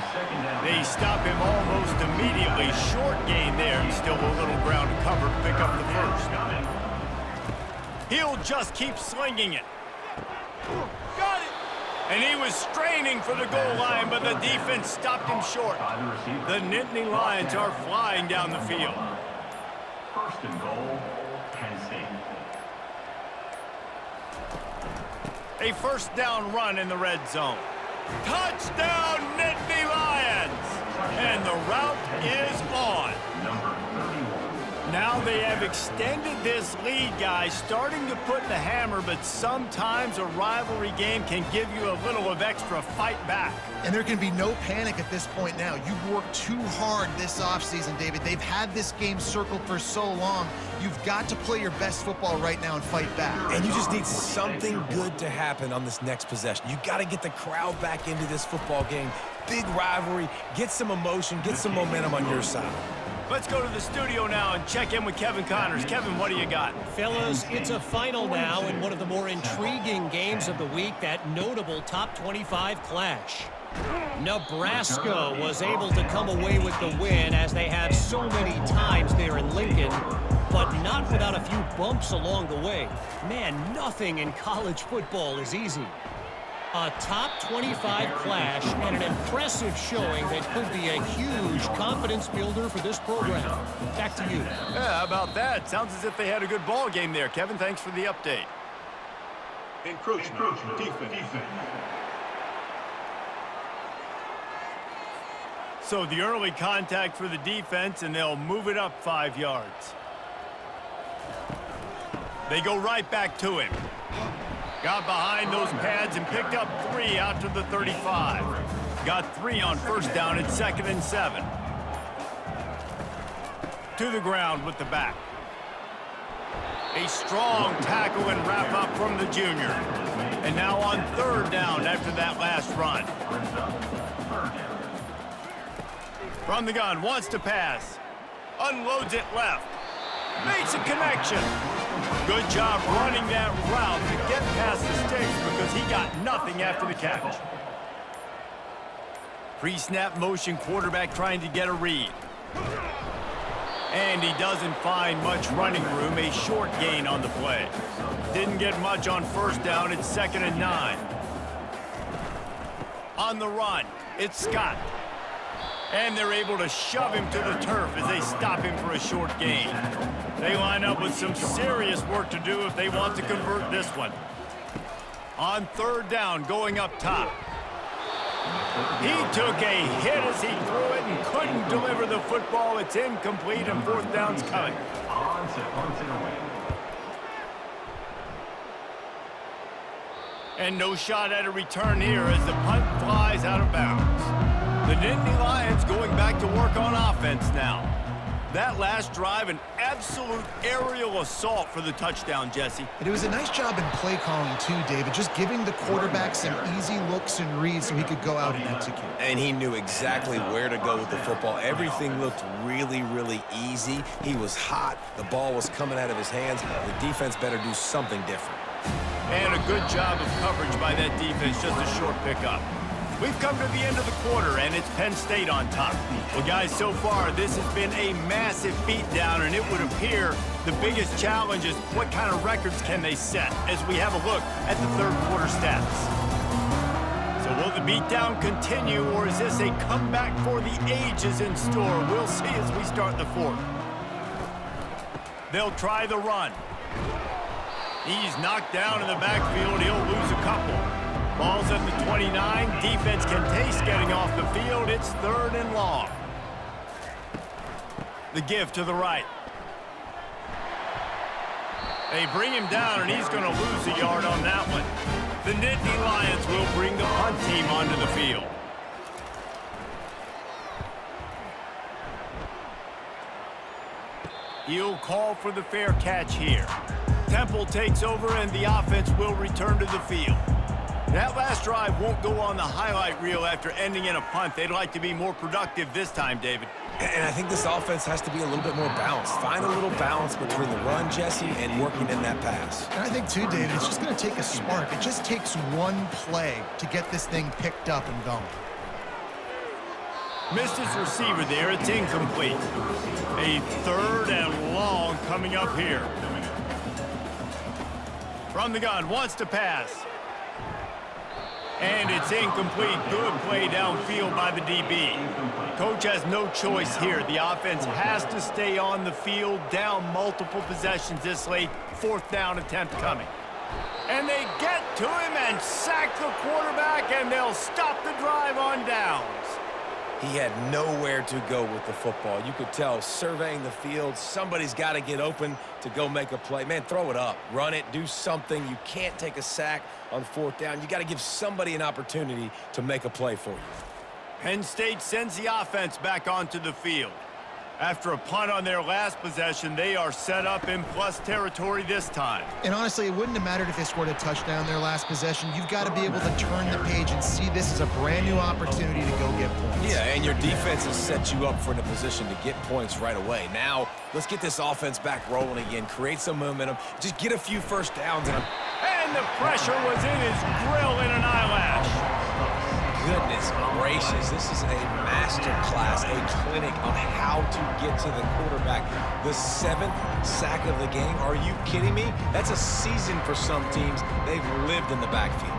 They stop him almost immediately. Short gain there. Still a little ground to cover to pick up the first. He'll just keep slinging it. Got it. And he was straining for the goal line, but the defense stopped him short. The Nittany Lions are flying down the field. First and goal, Penn State. A first down run in the red zone. Touchdown, Nittany Lions! And the route is on. Number 31. Now they have extended this lead, guys, starting to put the hammer, but sometimes a rivalry game can give you a little of extra fight back. And there can be no panic at this point now. You've worked too hard this offseason, David. They've had this game circled for so long. You've got to play your best football right now and fight back. And you just need something good to happen on this next possession. You got to get the crowd back into this football game. Big rivalry, get some emotion, get some momentum on your side. Let's go to the studio now and check in with Kevin Connors. Kevin, what do you got? Fellas, it's a final now in one of the more intriguing games of the week, that notable top 25 clash. Nebraska was able to come away with the win, as they have so many times there in Lincoln, but not without a few bumps along the way. Man, nothing in college football is easy. A top 25 clash and an impressive showing that could be a huge confidence builder for this program. Back to you. Yeah, how about that? Sounds as if they had a good ball game there. Kevin, thanks for the update. Encroachment. Defense. So the early contact for the defense, and they'll move it up 5 yards. They go right back to him. Got behind those pads and picked up 3 out to the 35. Got 3 on first down. It's 2nd and 7. To the ground with the back. A strong tackle and wrap up from the junior. And now on third down after that last run. From the gun, wants to pass. Unloads it left. Makes a connection. Good job running that route to get past the sticks because he got nothing after the catch. Pre-snap motion, quarterback trying to get a read. And he doesn't find much running room, a short gain on the play. Didn't get much on first down, it's 2nd and 9. On the run, it's Scott. And they're able to shove him to the turf as they stop him for a short gain. They line up with some serious work to do if they want to convert this one. On third down, going up top. He took a hit as he threw it and couldn't deliver the football. It's incomplete and 4th down's coming. And no shot at a return here as the punt flies out of bounds. The Nittany Lions going back to work on offense now. That last drive, an absolute aerial assault for the touchdown, Jesse. And it was a nice job in play calling too, David, just giving the quarterback some easy looks and reads so he could go out and execute. And he knew exactly where to go with the football. Everything looked really, really easy. He was hot. The ball was coming out of his hands. The defense better do something different. And a good job of coverage by that defense, just a short pickup. We've come to the end of the quarter, and it's Penn State on top. Well, guys, so far, this has been a massive beatdown, and it would appear the biggest challenge is what kind of records can they set as we have a look at the third quarter stats. So will the beatdown continue, or is this a comeback for the ages in store? We'll see as we start the fourth. They'll try the run. He's knocked down in the backfield. He'll lose a couple. Ball's at the 29. Defense can taste getting off the field. It's 3rd and long. The give to the right. They bring him down, and he's going to lose a yard on that one. The Nittany Lions will bring the punt team onto the field. He'll call for the fair catch here. Temple takes over, and the offense will return to the field. That last drive won't go on the highlight reel after ending in a punt. They'd like to be more productive this time, David. And I think this offense has to be a little bit more balanced. Find a little balance between the run, Jesse, and working in that pass. And I think, too, David, it's just going to take a spark. It just takes one play to get this thing picked up and going. Missed his receiver there. It's incomplete. A 3rd and long coming up here. From the gun, wants to pass. And it's incomplete. Good play downfield by the DB. Coach has no choice here. The offense has to stay on the field, down multiple possessions this late. 4th down attempt coming. And they get to him and sack the quarterback, and they'll stop the drive on downs. He had nowhere to go with the football. You could tell, surveying the field, somebody's got to get open to go make a play. Man, throw it up, run it, do something. You can't take a sack on 4th down. You got to give somebody an opportunity to make a play for you. Penn State sends the offense back onto the field. After a punt on their last possession, they are set up in plus territory this time. And honestly, it wouldn't have mattered if they scored a touchdown their last possession. You've got to be able to turn the page and see this as a brand new opportunity to go get points. Yeah, and your defense has set you up for in a position to get points right away. Now, let's get this offense back rolling again, create some momentum, just get a few first downs. And the pressure was in his grill in an eyelash. Goodness gracious, this is a master class, a clinic on how to get to the quarterback. The 7th sack of the game, are you kidding me? That's a season for some teams. They've lived in the backfield.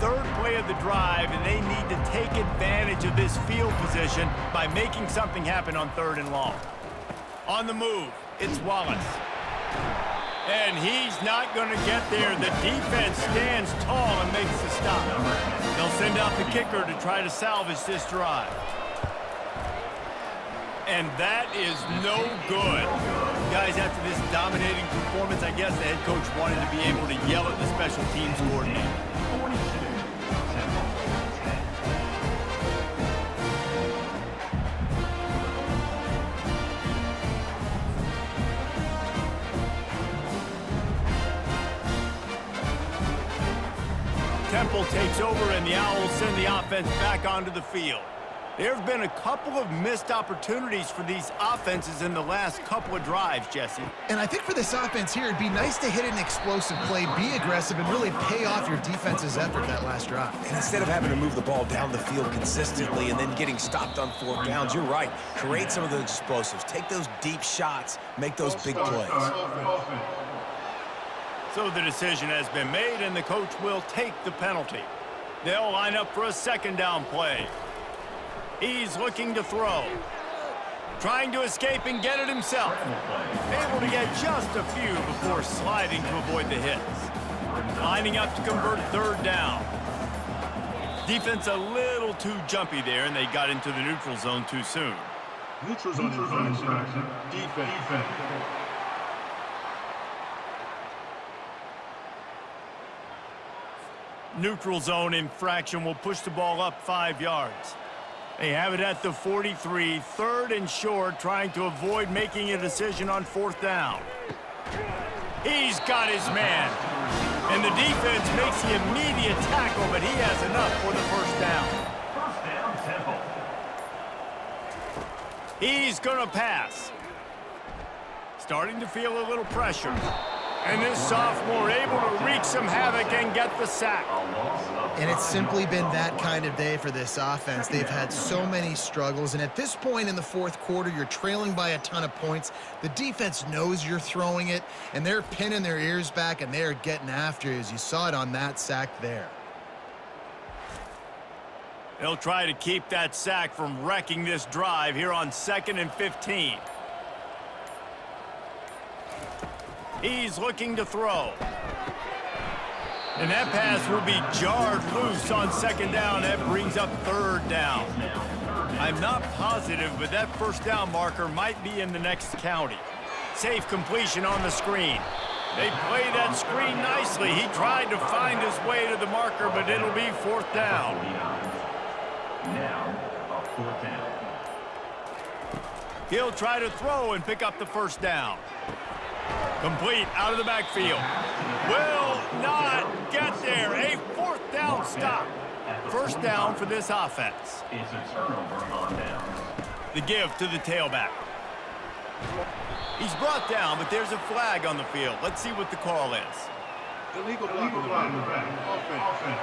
3rd play of the drive, and they need to take advantage of this field position by making something happen on 3rd and long. On the move, it's Wallace. And he's not going to get there. The defense stands tall and makes the stop. They'll send out the kicker to try to salvage this drive. And that is no good. Guys, after this dominating performance, I guess the head coach wanted to be able to yell at the special teams coordinator. Temple takes over, and the Owls send the offense back onto the field. There have been a couple of missed opportunities for these offenses in the last couple of drives, Jesse. And I think for this offense here, it'd be nice to hit an explosive play, be aggressive, and really pay off your defense's effort that last drive. And instead of having to move the ball down the field consistently and then getting stopped on 4th downs, you're right. Create some of those explosives. Take those deep shots. Make those big plays. So the decision has been made, and the coach will take the penalty. They'll line up for a 2nd down play. He's looking to throw. Trying to escape and get it himself. Able to get just a few before sliding to avoid the hits. Lining up to convert 3rd down. Defense a little too jumpy there, and they got into the neutral zone too soon. Neutral zone infraction. Defense. Neutral zone infraction will push the ball up 5 yards. They have it at the 43, 3rd and short, trying to avoid making a decision on 4th down. He's got his man. And the defense makes the immediate tackle, but he has enough for the 1st down. 1st down, Temple. He's going to pass. Starting to feel a little pressure. And this sophomore able to wreak some havoc and get the sack. And it's simply been that kind of day for this offense. They've had so many struggles, and at this point in the fourth quarter, you're trailing by a ton of points. The defense knows you're throwing it, and they're pinning their ears back, and they're getting after you, as you saw it on that sack there. They'll try to keep that sack from wrecking this drive here on 2nd and 15. He's looking to throw. And that pass will be jarred loose on 2nd down. That brings up 3rd down. I'm not positive, but that 1st down marker might be in the next county. Safe completion on the screen. They played that screen nicely. He tried to find his way to the marker, but it'll be 4th down. Now, a 4th down. He'll try to throw and pick up the 1st down. Complete out of the backfield. Will not get there. A 4th down stop. 1st down for this offense. It's a turnover on downs. The give to the tailback. He's brought down, but there's a flag on the field. Let's see what the call is. Illegal block on the back. Offense.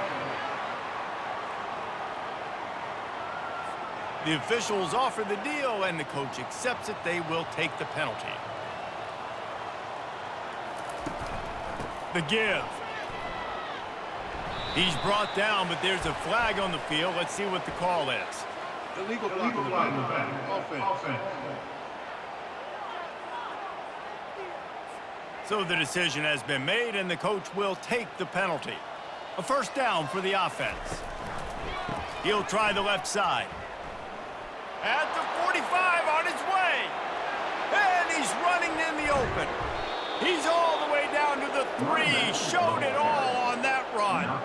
The officials offer the deal, and the coach accepts it. They will take the penalty. The give. He's brought down, but there's a flag on the field. Let's see what the call is. Illegal block on the back. Offense. So the decision has been made, and the coach will take the penalty. A 1st down for the offense. He'll try the left side. At the 45 on his way. And he's running in the open. He's all the way down to the 3. Showed it all on that run.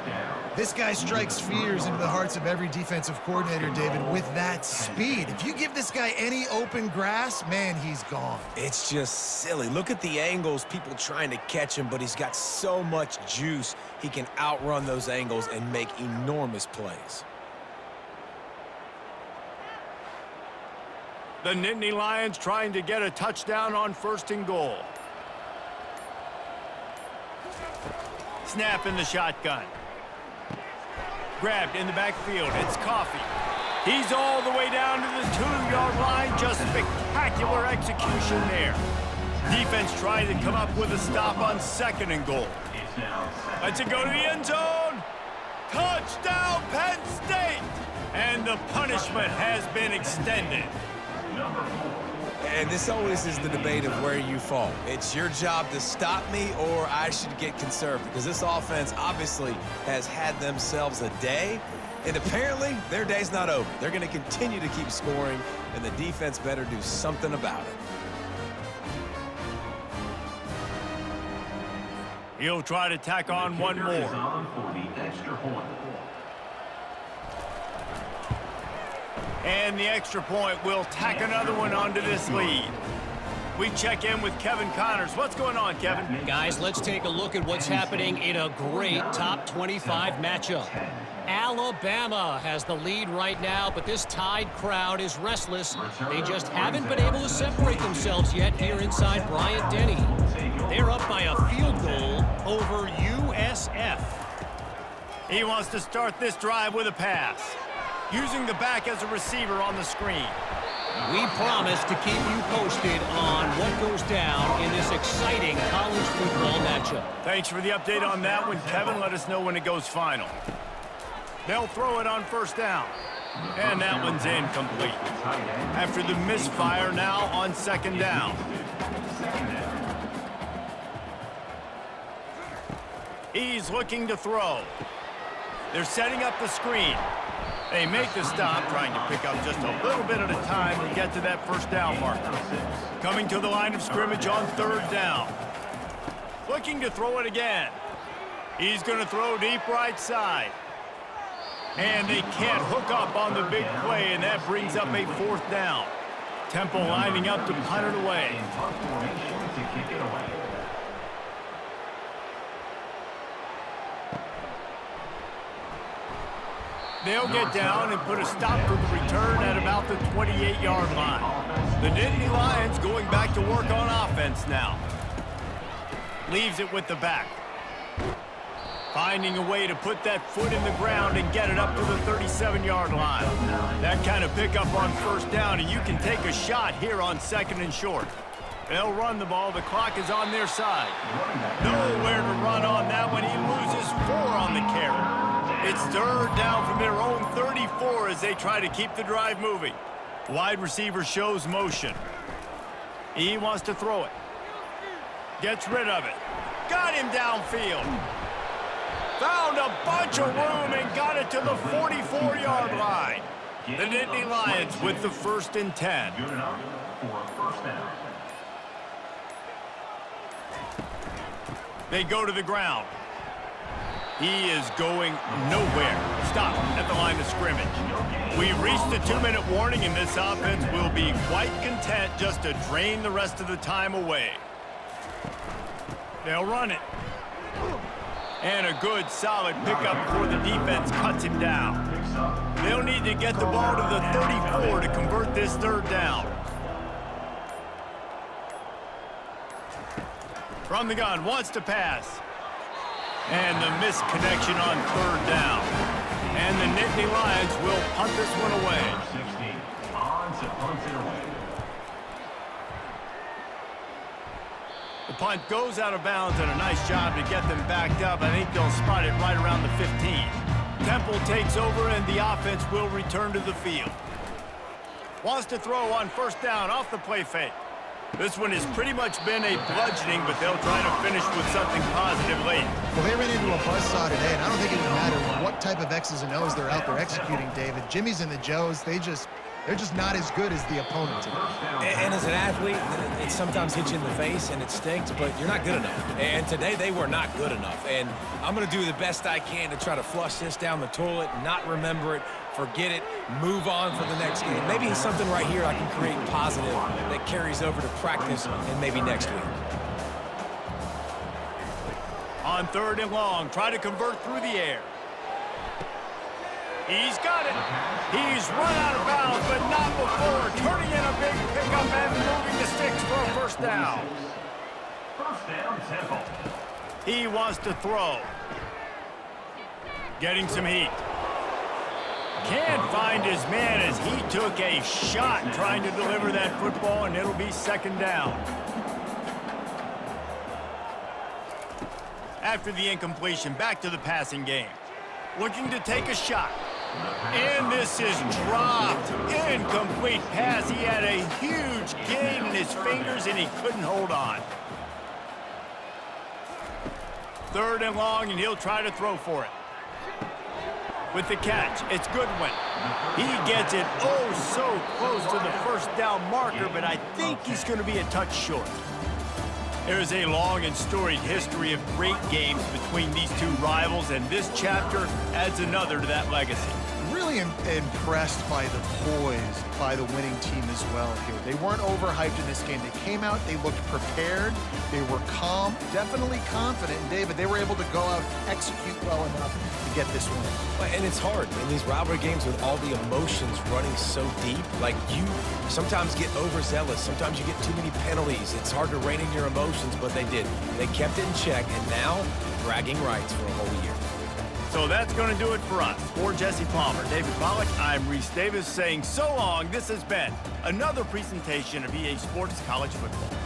This guy strikes fears into the hearts of every defensive coordinator, David, with that speed. If you give this guy any open grass, man, he's gone. It's just silly. Look at the angles, people trying to catch him, but he's got so much juice. He can outrun those angles and make enormous plays. The Nittany Lions trying to get a touchdown on 1st and goal. Snap in the shotgun. Grabbed in the backfield. It's Coffee. He's all the way down to the 2-yard line. Just spectacular execution there. Defense trying to come up with a stop on 2nd and goal. Lets it go to the end zone. Touchdown, Penn State! And the punishment has been extended. And this always is the debate of where you fall. It's your job to stop me, or I should get conservative, because this offense obviously has had themselves a day, and apparently their day's not over. They're going to continue to keep scoring, and the defense better do something about it. He'll try to tack on one more. For the extra point. And the extra point will tack another one onto this lead. We check in with Kevin Connors. What's going on, Kevin? Guys, let's take a look at what's happening in a great top 25 matchup. Alabama has the lead right now, but this Tide crowd is restless. They just haven't been able to separate themselves yet here inside Bryant-Denny. They're up by a field goal over USF. He wants to start this drive with a pass, using the back as a receiver on the screen. We promise to keep you posted on what goes down in this exciting college football matchup. Thanks for the update on that one, Kevin. Let us know when it goes final. They'll throw it on 1st down. And that one's incomplete. After the misfire, now on 2nd down. He's looking to throw. They're setting up the screen. They make the stop, trying to pick up just a little bit at a time to get to that 1st down marker. Coming to the line of scrimmage on 3rd down. Looking to throw it again. He's going to throw deep right side. And they can't hook up on the big play, and that brings up a 4th down. Temple lining up to punt it away. They'll get down and put a stop to the return at about the 28-yard line. The Nittany Lions going back to work on offense now. Leaves it with the back. Finding a way to put that foot in the ground and get it up to the 37-yard line. That kind of pickup on first down, and you can take a shot here on 2nd and short. They'll run the ball. The clock is on their side. Nowhere to run on that one. He loses 4 on the carry. It's 3rd down from their own 34 as they try to keep the drive moving. Wide receiver shows motion. He wants to throw it. Gets rid of it. Got him downfield. Found a bunch of room and got it to the 44-yard line. The Nittany Lions with the 1st and 10. Good enough for a first down. They go to the ground. He is going nowhere. Stop at the line of scrimmage. We've reached the 2-minute warning, and this offense will be quite content just to drain the rest of the time away. They'll run it. And a good, solid pickup before the defense cuts him down. They'll need to get the ball to the 34 to convert this 3rd down. From the gun, wants to pass. And the missed connection on 3rd down. And the Nittany Lions will punt this one away. 16 on to punt it away. The punt goes out of bounds, and a nice job to get them backed up. I think they'll spot it right around the 15. Temple takes over, and the offense will return to the field. Wants to throw on 1st down off the play fake. This one has pretty much been a bludgeoning, but they'll try to finish with something positive late. Well, they ran into a buzzsaw today, and I don't think it would matter what type of X's and O's they're out there executing, David. Jimmy's and the Joes, they're just not as good as the opponent today. And as an athlete, it sometimes hits you in the face and it stinks, but you're not good enough. And today they were not good enough. And I'm going to do the best I can to try to flush this down the toilet, not remember it, forget it, move on for the next game. Maybe it's something right here I can create positive that carries over to practice and maybe next week. On 3rd and long, try to convert through the air. He's got it. He's run out of bounds, but not before turning in a big pickup and moving the sticks for a 1st down. First down, Temple. He wants to throw. Getting some heat. Can't find his man as he took a shot trying to deliver that football, and it'll be 2nd down. After the incompletion, back to the passing game. Looking to take a shot. And this is dropped. Incomplete pass. He had a huge gain in his fingers, and he couldn't hold on. 3rd and long, and he'll try to throw for it. With the catch, it's Goodwin. He gets it oh so close to the 1st down marker, but I think he's going to be a touch short. There's a long and storied history of great games between these two rivals, and this chapter adds another to that legacy. Really impressed by the poise by the winning team as well here. They weren't overhyped in this game. They came out, they looked prepared, they were calm, definitely confident. And David, they were able to go out and execute well enough to get this win. And it's hard in these rivalry games with all the emotions running so deep. Like, you sometimes get overzealous. Sometimes you get too many penalties. It's hard to rein in your emotions, but they did. They kept it in check, and now bragging rights for a whole year. So that's going to do it for us. For Jesse Palmer, David Pollack, I'm Reese Davis saying so long. This has been another presentation of EA Sports College Football.